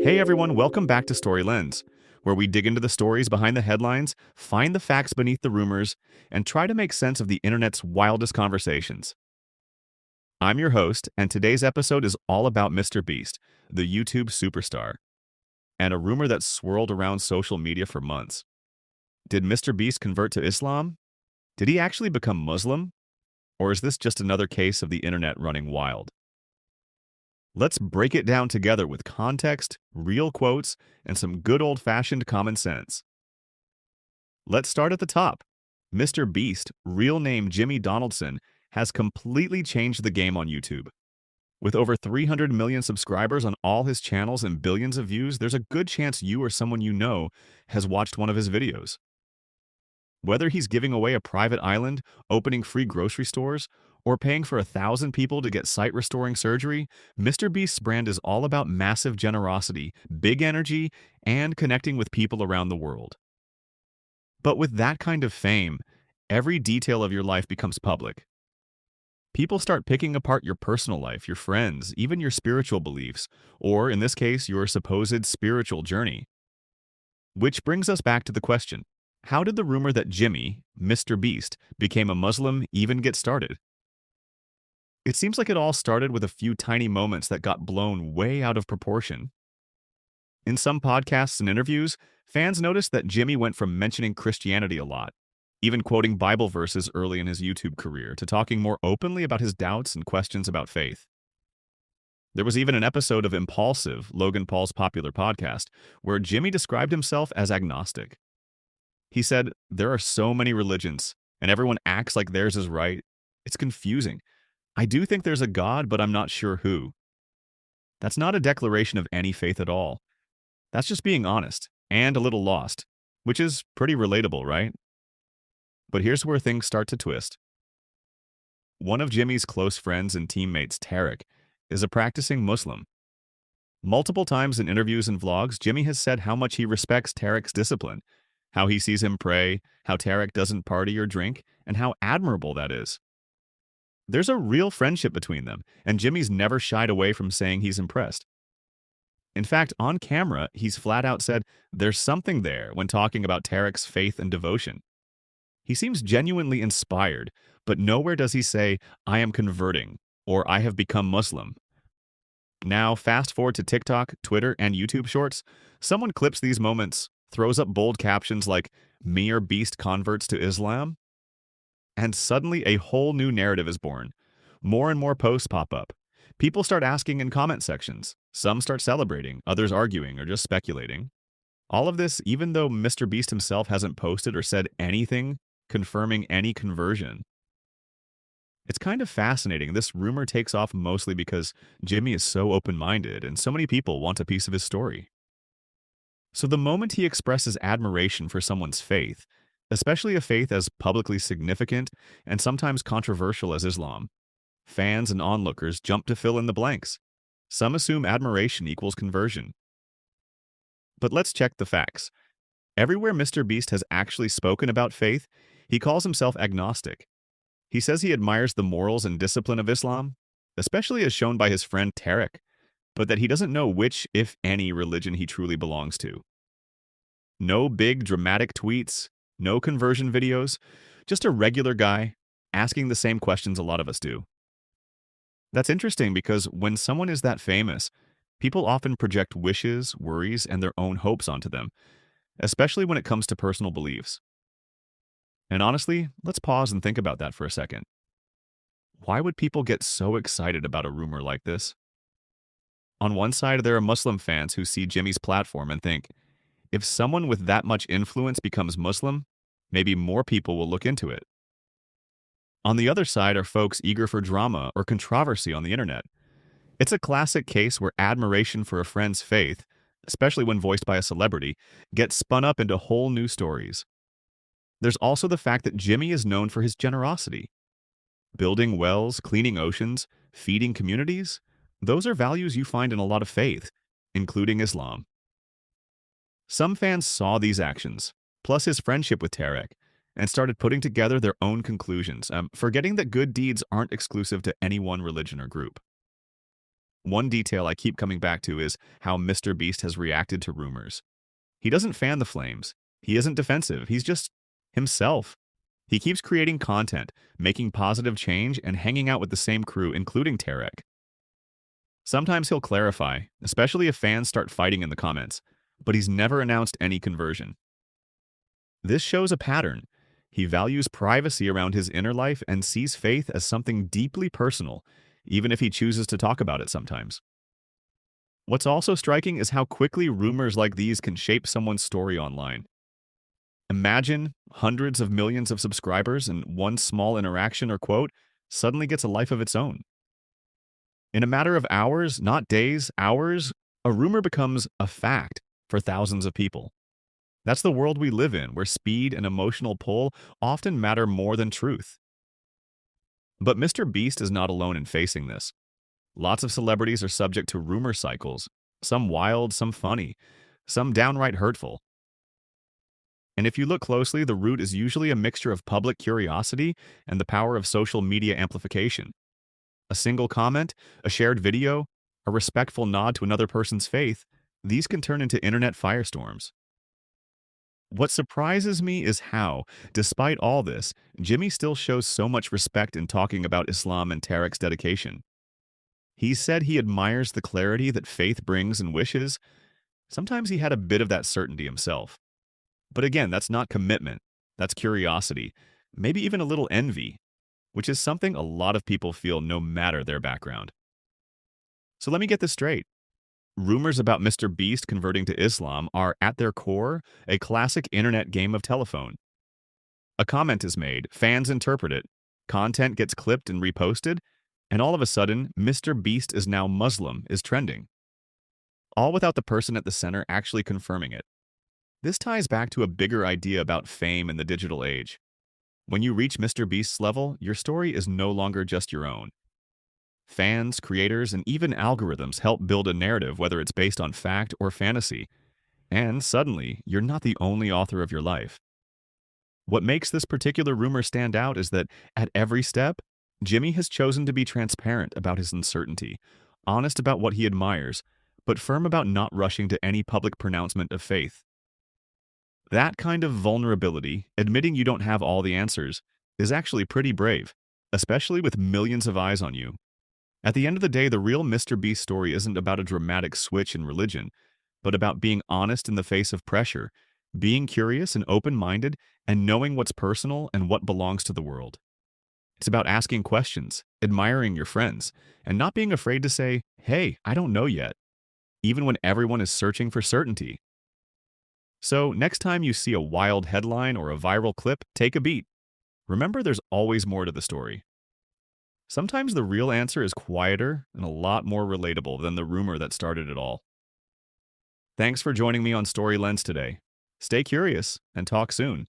Hey everyone, welcome back to Story Lens, where we dig into the stories behind the headlines, find the facts beneath the rumors, and try to make sense of the internet's wildest conversations. I'm your host, and today's episode is all about MrBeast, the YouTube superstar, and a rumor that swirled around social media for months. Did MrBeast convert to Islam? Did he actually become Muslim? Or is this just another case of the internet running wild? Let's break it down together with context, real quotes, and some good old-fashioned common sense. Let's start at the top. MrBeast, real name Jimmy Donaldson, has completely changed the game on YouTube. With over 300 million subscribers on all his channels and billions of views, there's a good chance you or someone you know has watched one of his videos. Whether he's giving away a private island, opening free grocery stores, or paying for 1,000 people to get sight-restoring surgery, MrBeast's brand is all about massive generosity, big energy, and connecting with people around the world. But with that kind of fame, every detail of your life becomes public. People start picking apart your personal life, your friends, even your spiritual beliefs, or in this case, your supposed spiritual journey. Which brings us back to the question, how did the rumor that Jimmy, MrBeast, became a Muslim even get started? It seems like it all started with a few tiny moments that got blown way out of proportion. In some podcasts and interviews, fans noticed that Jimmy went from mentioning Christianity a lot, even quoting Bible verses early in his YouTube career, to talking more openly about his doubts and questions about faith. There was even an episode of Impulsive, Logan Paul's popular podcast, where Jimmy described himself as agnostic. He said, "There are so many religions, and everyone acts like theirs is right. It's confusing. I do think there's a God, but I'm not sure who." That's not a declaration of any faith at all. That's just being honest, and a little lost, which is pretty relatable, right? But here's where things start to twist. One of Jimmy's close friends and teammates, Tarek, is a practicing Muslim. Multiple times in interviews and vlogs, Jimmy has said how much he respects Tarek's discipline, how he sees him pray, how Tarek doesn't party or drink, and how admirable that is. There's a real friendship between them, and Jimmy's never shied away from saying he's impressed. In fact, on camera, he's flat out said there's something there when talking about Tarek's faith and devotion. He seems genuinely inspired, but nowhere does he say, "I am converting," or "I have become Muslim." Now, fast forward to TikTok, Twitter, and YouTube Shorts, someone clips these moments, throws up bold captions like, "MrBeast converts to Islam," and suddenly a whole new narrative is born. More and more posts pop up. People start asking in comment sections. Some start celebrating, others arguing or just speculating. All of this even though MrBeast himself hasn't posted or said anything confirming any conversion. It's kind of fascinating. This rumor takes off mostly because Jimmy is so open-minded and so many people want a piece of his story. So the moment he expresses admiration for someone's faith, especially a faith as publicly significant and sometimes controversial as Islam, fans and onlookers jump to fill in the blanks. Some assume admiration equals conversion. But let's check the facts. Everywhere MrBeast has actually spoken about faith, he calls himself agnostic. He says he admires the morals and discipline of Islam, especially as shown by his friend Tarek, but that he doesn't know which, if any, religion he truly belongs to. No big dramatic tweets, no conversion videos, just a regular guy asking the same questions a lot of us do. That's interesting because when someone is that famous, people often project wishes, worries, and their own hopes onto them, especially when it comes to personal beliefs. And honestly, let's pause and think about that for a second. Why would people get so excited about a rumor like this? On one side, there are Muslim fans who see Jimmy's platform and think, if someone with that much influence becomes Muslim, maybe more people will look into it. On the other side are folks eager for drama or controversy on the internet. It's a classic case where admiration for a friend's faith, especially when voiced by a celebrity, gets spun up into whole new stories. There's also the fact that Jimmy is known for his generosity. Building wells, cleaning oceans, feeding communities, those are values you find in a lot of faith, including Islam. Some fans saw these actions, plus his friendship with Tarek, and started putting together their own conclusions, forgetting that good deeds aren't exclusive to any one religion or group. One detail I keep coming back to is how MrBeast has reacted to rumors. He doesn't fan the flames. He isn't defensive. He's just himself. He keeps creating content, making positive change, and hanging out with the same crew, including Tarek. Sometimes he'll clarify, especially if fans start fighting in the comments, but he's never announced any conversion. This shows a pattern. He values privacy around his inner life and sees faith as something deeply personal, even if he chooses to talk about it sometimes. What's also striking is how quickly rumors like these can shape someone's story online. Imagine hundreds of millions of subscribers and one small interaction or quote suddenly gets a life of its own. In a matter of hours, not days, hours, a rumor becomes a fact for thousands of people. That's the world we live in, where speed and emotional pull often matter more than truth. But MrBeast is not alone in facing this. Lots of celebrities are subject to rumor cycles, some wild, some funny, some downright hurtful. And if you look closely, the root is usually a mixture of public curiosity and the power of social media amplification. A single comment, a shared video, a respectful nod to another person's faith, these can turn into internet firestorms. What surprises me is how, despite all this, Jimmy still shows so much respect in talking about Islam and Tarek's dedication. He said he admires the clarity that faith brings and wishes. Sometimes he had a bit of that certainty himself. But again, that's not commitment. That's curiosity, maybe even a little envy, which is something a lot of people feel no matter their background. So let me get this straight. Rumors about MrBeast converting to Islam are, at their core, a classic internet game of telephone. A comment is made, fans interpret it, content gets clipped and reposted, and all of a sudden, MrBeast is now Muslim is trending. All without the person at the center actually confirming it. This ties back to a bigger idea about fame in the digital age. When you reach MrBeast's level, your story is no longer just your own. Fans, creators, and even algorithms help build a narrative, whether it's based on fact or fantasy. And suddenly, you're not the only author of your life. What makes this particular rumor stand out is that, at every step, Jimmy has chosen to be transparent about his uncertainty, honest about what he admires, but firm about not rushing to any public pronouncement of faith. That kind of vulnerability, admitting you don't have all the answers, is actually pretty brave, especially with millions of eyes on you. At the end of the day, the real MrBeast story isn't about a dramatic switch in religion, but about being honest in the face of pressure, being curious and open-minded, and knowing what's personal and what belongs to the world. It's about asking questions, admiring your friends, and not being afraid to say, "Hey, I don't know yet," even when everyone is searching for certainty. So, next time you see a wild headline or a viral clip, take a beat. Remember, there's always more to the story. Sometimes the real answer is quieter and a lot more relatable than the rumor that started it all. Thanks for joining me on Story Lens today. Stay curious and talk soon.